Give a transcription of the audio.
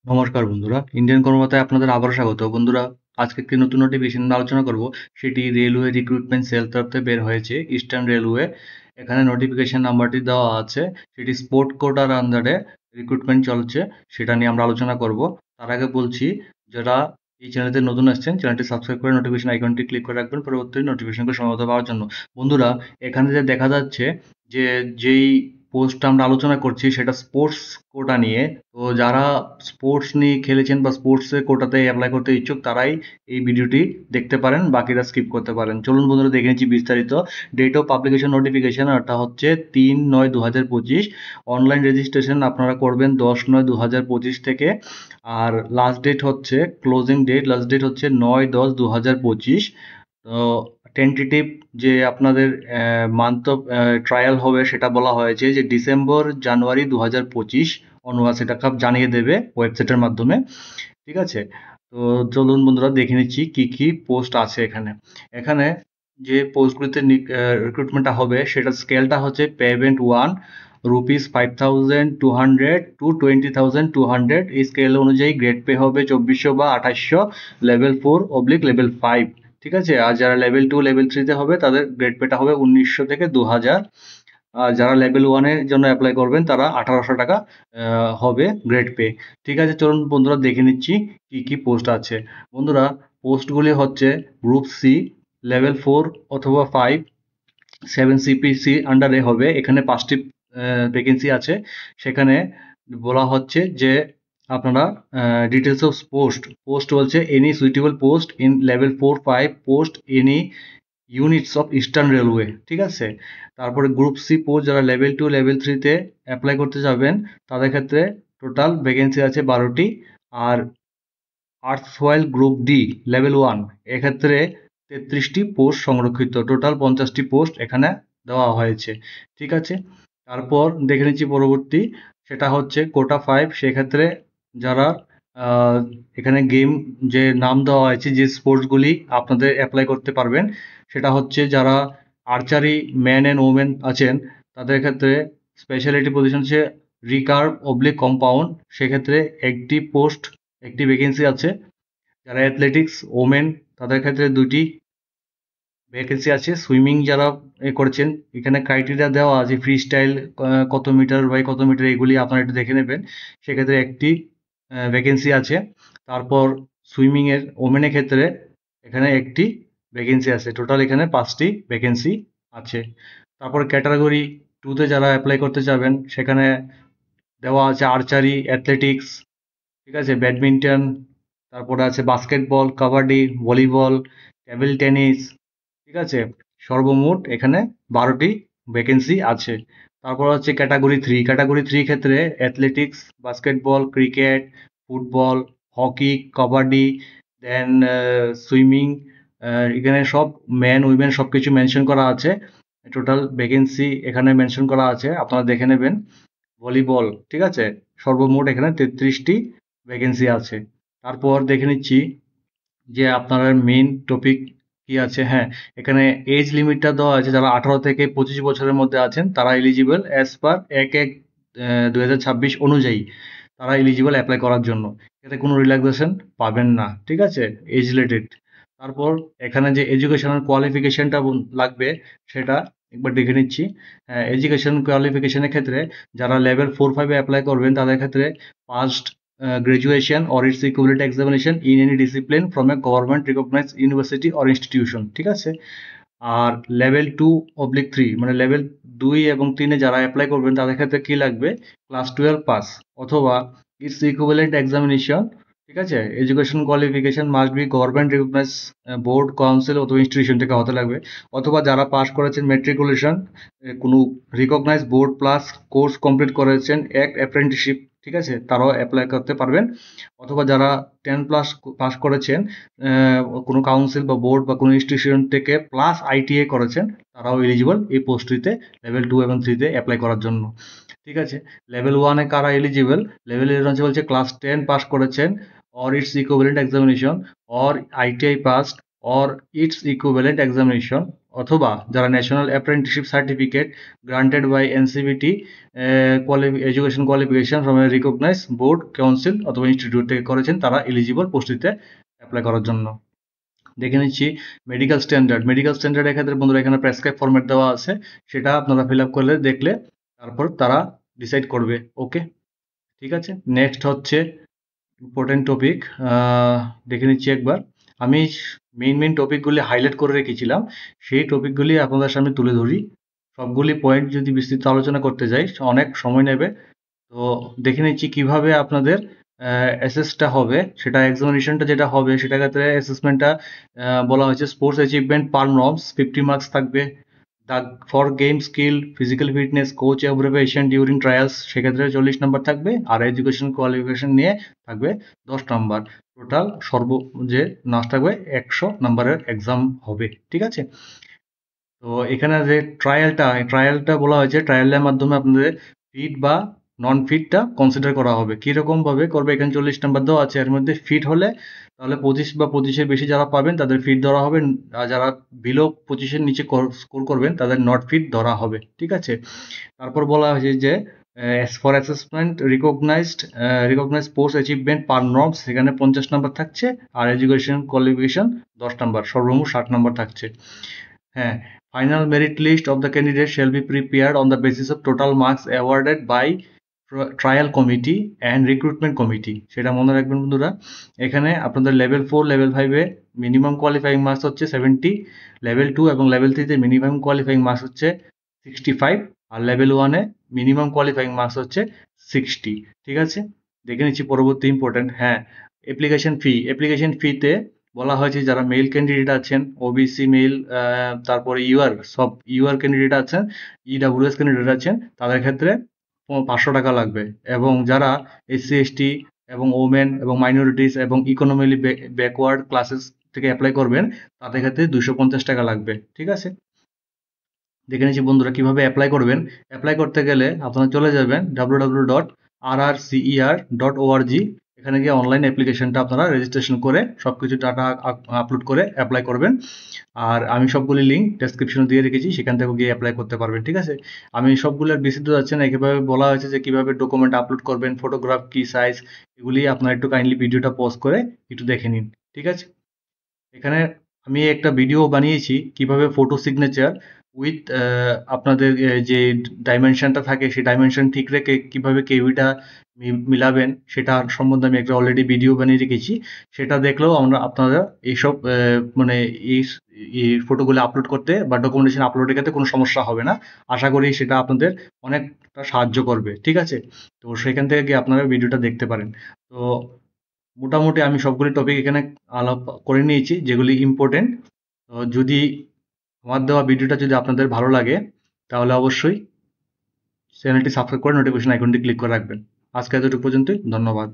নমস্কার বন্ধুরা, ইন্ডিয়ান কর্মকর্তায় আপনাদের আবারও স্বাগত। বন্ধুরা, আজকে একটি নতুন নোটিফিকেশন নিয়ে আলোচনা করব। সেটি রেলওয়ে রিক্রুটমেন্ট সেল তরফ থেকে বের হয়েছে, ইস্টার্ন রেলওয়ে। এখানে নোটিফিকেশন নাম্বারটি দেওয়া আছে। সেটি স্পোর্ট কোটার আন্ডারে রিক্রুটমেন্ট চলছে, সেটা নিয়ে আমরা আলোচনা করব। তার আগে বলছি, যারা এই চ্যানেলতে নতুন আসছেন, চ্যানেলটি সাবস্ক্রাইব করে নোটিফিকেশন আইকনটি ক্লিক করে রাখবেন পরবর্তী নোটিফিকেশনকে সময়মত পাওয়ার জন্য। বন্ধুরা, এখানে যে দেখা যাচ্ছে যে যেই পোস্টটা আমরা আলোচনা করছি সেটা স্পোর্টস কোটা নিয়ে। তো যারা স্পোর্টস নিয়ে খেলেছেন বা স্পোর্টসের কোটাতে অ্যাপ্লাই করতে ইচ্ছুক তারাই এই ভিডিওটি দেখতে পারেন, বাকিরা স্কিপ করতে পারেন। চলুন বন্ধুরা, দেখে নিচ্ছি বিস্তারিত। ডেট অফ পাবলিকেশন নোটিফিকেশন, ওটা হচ্ছে 3/9/2025। অনলাইন রেজিস্ট্রেশন আপনারা করবেন 10/9/2025 থেকে। আর লাস্ট ডেট হচ্ছে ক্লোজিং ডেট, লাস্ট ডেট হচ্ছে 9/10/2025। তো টেন্টেটিভ যে আপনাদের মান্থ অফ ট্রায়াল হবে সেটা বলা হয়েছে যে ডিসেম্বর-জানুয়ারি 2025 অনওয়ার্ড, সেটা সব জানিয়ে দেবে ওয়েবসাইটের মাধ্যমে। ঠিক আছে? তো চলুন বন্ধুরা, দেখে নিচ্ছি কি কি পোস্ট আছে এখানে। এখানে যে পোস্টগুলিতে রিক্রুটমেন্টটা হবে সেটা স্কেলটা হচ্ছে পেমেন্ট 1 রুপিস 5,200 টু 20,200। এই স্কেল অনুযায়ী গ্রেড পে হবে 2400 বা 2800, লেভেল 4 লেভেল 5। ঠিক আছে? আর যারা লেভেল 2 লেভেল 3 হবে তাদের গ্রেড পেটা হবে 1900 থেকে 2000। আর যারা লেভেল 1 এর জন্য অ্যাপ্লাই করবেন তারা 1800 টাকা হবে গ্রেড পে। ঠিক আছে, চলুন বন্ধুরা দেখে নিচ্ছি কি কি পোস্ট আছে। বন্ধুরা, পোস্টগুলি হচ্ছে গ্রুপ সি, লেভেল 4 অথবা 5, 7 সিপিসি আন্ডারে হবে। এখানে 5টি ভ্যাকেন্সি আছে। সেখানে বলা হচ্ছে যে আপনারা ডিটেলস অফ পোস্ট, পোস্ট বলছে any suitable post in level 4-5 post any units of eastern railway. ঠিক আছে? তারপরে গ্রুপ সি পোস্ট, যারা লেভেল 2 লেভেল 3-তে অ্যাপ্লাই করতে যাবেন তাদের ক্ষেত্রে টোটাল ভ্যাকেন্সি আছে 12টি। আর আর্থ সয়েল গ্রুপ ডি লেভেল 1 এক্ষেত্রে 33টি পোস্ট সংরক্ষিত, টোটাল 50টি পোস্ট এখানে দেওয়া হয়েছে। ঠিক আছে? তারপর দেখে নিচ্ছি পরবর্তী, সেটা হচ্ছে কোটা 5। সেক্ষেত্রে যারা আহ, এখানে গেম যে নাম দেওয়া হয়েছে, যে স্পোর্টসগুলি আপনাদের অ্যাপ্লাই করতে পারবেন সেটা হচ্ছে যারা আর্চারি ম্যান অ্যান্ড ওমেন আছেন তাদের ক্ষেত্রে স্পেশালিটি পজিশন হচ্ছে রিকার্ভ অবলিক কম্পাউন্ড। সেক্ষেত্রে একটি পোস্ট, একটি ভ্যাকেন্সি আছে। যারা অ্যাথলেটিক্স ওমেন তাদের ক্ষেত্রে 2টি ভ্যাকেন্সি আছে। সুইমিং যারা করেছেন এখানে ক্রাইটেরিয়া দেওয়া আছে, ফ্রি স্টাইল কত মিটার বাই কত মিটার, এগুলি আপনারা একটু দেখে নেবেন। সেক্ষেত্রে একটি ভ্যাকেন্সি আছে। তারপর সুইমিংয়ের ওমেনের ক্ষেত্রে এখানে একটি ভ্যাকেন্সি আছে। টোটাল এখানে 5টি ভ্যাকেন্সি আছে। তারপর ক্যাটাগরি 2-তে যারা অ্যাপ্লাই করতে চাবেন সেখানে দেওয়া আছে আর্চারি, অ্যাথলেটিক্স, ঠিক আছে, ব্যাডমিন্টন, তারপরে আছে basketball, kabaddi, volleyball, table tennis. ঠিক আছে? সর্বমোট এখানে 12টি ভ্যাকেন্সি আছে। তারপর হচ্ছে ক্যাটাগরি 3। ক্যাটাগরি 3 ক্ষেত্রে athletics, basketball, cricket, football, hockey, kabaddi, then swimming, এখানে সব ম্যান উইমেন সব কিছু মেনশন করা আছে। টোটাল ভ্যাকেন্সি এখানে মেনশন করা আছে, আপনারা দেখে নেবেন। ভলিবল, ঠিক আছে, সর্বমোট এখানে 33টি ভ্যাকেন্সি আছে। তারপর দেখে নিচ্ছি যে আপনার মেইন টপিক কি আছে। হ্যাঁ, এখানে এজ লিমিটটা দেওয়া আছে, যারা 18 থেকে 25 বছরের মধ্যে আছেন তারা এলিজিবল অ্যাজ পার 1/1/2026 অনুযায়ী তারা এলিজিবল অ্যাপ্লাই করার জন্য। এতে কোনো রিল্যাক্সেশন পাবেন না। ঠিক আছে? Age related. তারপর এখানে যে এডুকেশনাল কোয়ালিফিকেশনটা লাগবে সেটা একবার দেখে নিচ্ছি। এডুকেশন কোয়ালিফিকেশনের ক্ষেত্রে যারা লেভেল 4-5-এ অ্যাপ্লাই করবেন তাদের ক্ষেত্রে past graduation or its equivalent examination in any discipline from a government recognized university or institution। ঠিক আছে? আর লেভেল 2/3 মানে লেভেল 2 এবং 3-এ যারা অ্যাপ্লাই করবেন তাদের ক্ষেত্রে কি লাগবে? ক্লাস 12 পাস অথবা ইটস ইকুইভ্যালেন্ট এক্সামিনেশন। ঠিক আছে? Education qualification must be government recognise board, council অথবা ইনস্টিটিউশন থেকে হতে লাগবে। অথবা যারা পাস করেছেন মেট্রিকুলেশন, কোনো recognise board plus course complete করেছেন এক অ্যাপ্রেন্টিসশিপ, ঠিক আছে, তারাও অ্যাপ্লাই করতে পারবেন। অথবা যারা 10+ পাস করেছেন কোনো কাউন্সিল বা বোর্ড বা কোনো ইনস্টিটিউশন থেকে প্লাস আইটিআই করেছেন তারাও এলিজিবল এই পোস্টটিতে লেভেল 2 এবং 3-তে অ্যাপ্লাই করার জন্য। ঠিক আছে? লেভেল 1-এ কারা এলিজিবল? লেভেল 11 বলছে ক্লাস 10 পাস করেছেন or its equivalent examination or ITI passed or its equivalent examination অথবা যারা national apprenticeship certificate granted by NCVT education qualification from a recognise board council অথবা ইনস্টিটিউট থেকে করেছেন, তারা এলিজিবল পোস্টটিতে অ্যাপ্লাই করার জন্য। দেখে নিচ্ছি মেডিকেল স্ট্যান্ডার্ড। মেডিকেল স্ট্যান্ডার্ডের ক্ষেত্রে বন্ধুরা এখানে প্রেসক্রাইব ফরম্যাট দেওয়া আছে, সেটা আপনারা ফিল আপ করলে দেখলে তারপর তারা ডিসাইড করবে। ওকে, ঠিক আছে। নেক্সট হচ্ছে ইম্পর্টেন্ট টপিক, দেখে নিচ্ছি একবার। আমি মেইন টপিকগুলি হাইলাইট করে রেখেছিলাম, সেই টপিকগুলি আপনাদের সামনে তুলে ধরি। সবগুলি পয়েন্ট যদি বিস্তৃত আলোচনা করতে যাই অনেক সময় নেবে। তো দেখে নিচ্ছি কিভাবে আপনাদের অ্যাসেসটা হবে, সেটা এক্সামিনেশনটা যেটা হবে সেটা ক্ষেত্রে অ্যাসেসমেন্টটা বলা হয়েছে sports achievement per norms 50 marks থাকবে। For game skill, physical fitness, coach abbreviation during trials সেক্ষেত্রে 40 নাম্বার থাকবে, আর এডুকেশন কোয়ালিফিকেশন নিয়ে থাকবে 10 নাম্বার। টোটাল যে নাচ থাকবে 100 নাম্বারের এক্সাম হবে, ঠিক আছে। তো এখানে যে ট্রায়ালটা বলা হয়েছে, ট্রায়ালের মাধ্যমে আপনাদের ফিট বা নন ফিটটা কনসিডার করা হবে। কিরকম ভাবে করবে, এখানে 40 নাম্বার দেওয়া আছে, এর মধ্যে ফিট হলে তাহলে 25 বা 25-এর বেশি যারা পাবেন তাদের ফিট ধরা হবে, আর যারা বিলো 25-এর নিচে স্কোর করবেন তাদের নট ফিট ধরা হবে, ঠিক আছে। তারপর বলা হয়েছে যে for assessment recognised post achievement per norms, সেখানে 50 নাম্বার থাকছে, আর এডুকেশন কোয়ালিফিকেশন 10 নাম্বার, সর্বমোট 60 নাম্বার থাকছে। হ্যাঁ, final merit list of the candidate shall be prepared on the basis of total marks awarded by trial committee and recruitment committee, সেটা মনে রাখবেন বন্ধুরা। এখানে আপনাদের লেভেল 4 লেভেল 5-এ মিনিমাম কোয়ালিফাইং মার্কস হচ্ছে 70, লেভেল 2 এবং লেভেল 3-তে মিনিমাম কোয়ালিফাইং মার্কস হচ্ছে 65, আর লেভেল 1-এ মিনিমাম কোয়ালিফাইং মার্কস হচ্ছে 60, ঠিক আছে। দেখে নিচ্ছি পরবর্তী ইম্পর্টেন্ট। হ্যাঁ, অ্যাপ্লিকেশন ফিতে বলা হয়েছে যারা মেল ক্যান্ডিডেট আছেন, ওবিসি মেল, তারপরে ইউআর ক্যান্ডিডেট আছেন, ইডাব্লিউএস ক্যান্ডিডেট আছেন, তাদের ক্ষেত্রে 500 টাকা লাগবে, এবং যারা এসসি এসটি এবং ওমেন এবং মাইনরিটিস এবং ইকোনমিক্যালি ব্যাকওয়ার্ড ক্লাসেস থেকে অ্যাপ্লাই করবেন তাদের ক্ষেত্রে 250 টাকা লাগবে, ঠিক আছে। দেখে নিচ্ছি বন্ধুরা কিভাবে অ্যাপ্লাই করবেন। অ্যাপ্লাই করতে গেলে আপনারা চলে যাবেন www.rrcer.org, এখানে গিয়ে অনলাইন অ্যাপ্লিকেশনটা আপনারা রেজিস্ট্রেশন করে সবকিছু ডাটা আপলোড করে অ্যাপ্লাই করবেন। আর আমি সবগুলি লিঙ্ক ডেসক্রিপশনে দিয়ে রেখেছি, সেখান থেকে গিয়ে অ্যাপ্লাই করতে পারবেন, ঠিক আছে। আমি সবগুলোর বিস্তারিত যাচ্ছে না, এভাবে বলা হয়েছে যে কিভাবে ডকুমেন্ট আপলোড করবেন, ফটোগ্রাফ কি সাইজ, এগুলি আপনারা একটু কাইন্ডলি ভিডিওটা পজ করে একটু দেখে নিন, ঠিক আছে। এখানে আমি একটা ভিডিও বানিয়েছি কিভাবে ফটো সিগনেচার উইথ আপনাদের যে ডাইমেনশনটা থাকে সেই ডাইমেনশন ঠিক রেখে কিভাবে কেউইটা মিলাবেন সেটা সম্বন্ধে আমি একটা অলরেডি ভিডিও বানিয়ে রেখেছি। সেটা দেখলেও আপনারা এইসব মানে এই ফটোগুলো আপলোড করতে বা ডকুমেন্টেশন আপলোডের ক্ষেত্রে কোনো সমস্যা হবে না। আশা করি সেটা আপনাদের অনেকটা সাহায্য করবে, ঠিক আছে। তো সেখান থেকে গিয়ে আপনারা ভিডিওটা দেখতে পারেন। তো মোটামুটি আমি সবগুলি টপিক এখানে আলাপ করে নিয়েছি যেগুলি ইম্পর্টেন্ট। তো যদি আমার দেওয়া ভিডিওটা যদি আপনাদের ভালো লাগে তাহলে অবশ্যই চ্যানেলটি সাবস্ক্রাইব করে নোটিফিকেশন আইকনটি ক্লিক করে রাখবেন। আজকে এতটুকু পর্যন্তই, ধন্যবাদ।